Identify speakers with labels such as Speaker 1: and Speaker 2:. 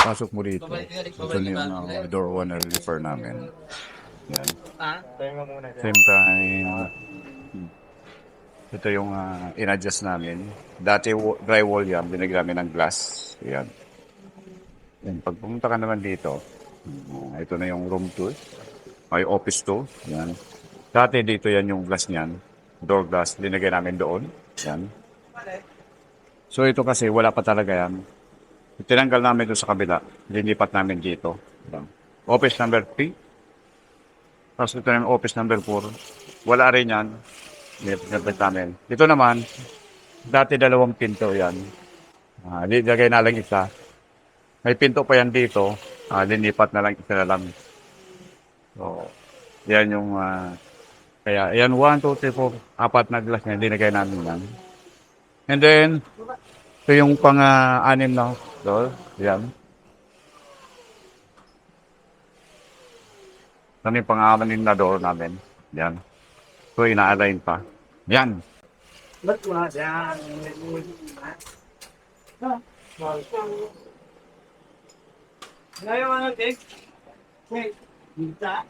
Speaker 1: Pasok mo dito. Ito na yung door 1 na refer namin. Yan. Same time, ito yung in-adjust namin. Dati drywall yan, binigyan namin ng glass. Yan. Yan. Pag pumunta ka naman dito, ito na yung room 2. May office 2. Yan. Dati dito yan yung glass niyan. Door glass, linagay namin doon. Yan. So ito kasi wala pa talaga yan. Tinanggal namin doon sa kabila. Linipat namin dito. Yan. Office number 3. Tapos ito na yung office number 4. Wala rin yan. Linipat namin. Dito naman, dati dalawang pinto yan. Lagay na lang isa. May pinto pa yan dito. Linipat na lang isa na lang. So, yan yung kaya yan 1, 2, 3, 4, apat na glass na dinagay namin yan. And then, ito yung pang-anim na door. Yan. Ito yung pang-anim na door namin. Yan. So, ina-align pa. Yan.
Speaker 2: Bất ngờ ra ngayon ano dik kita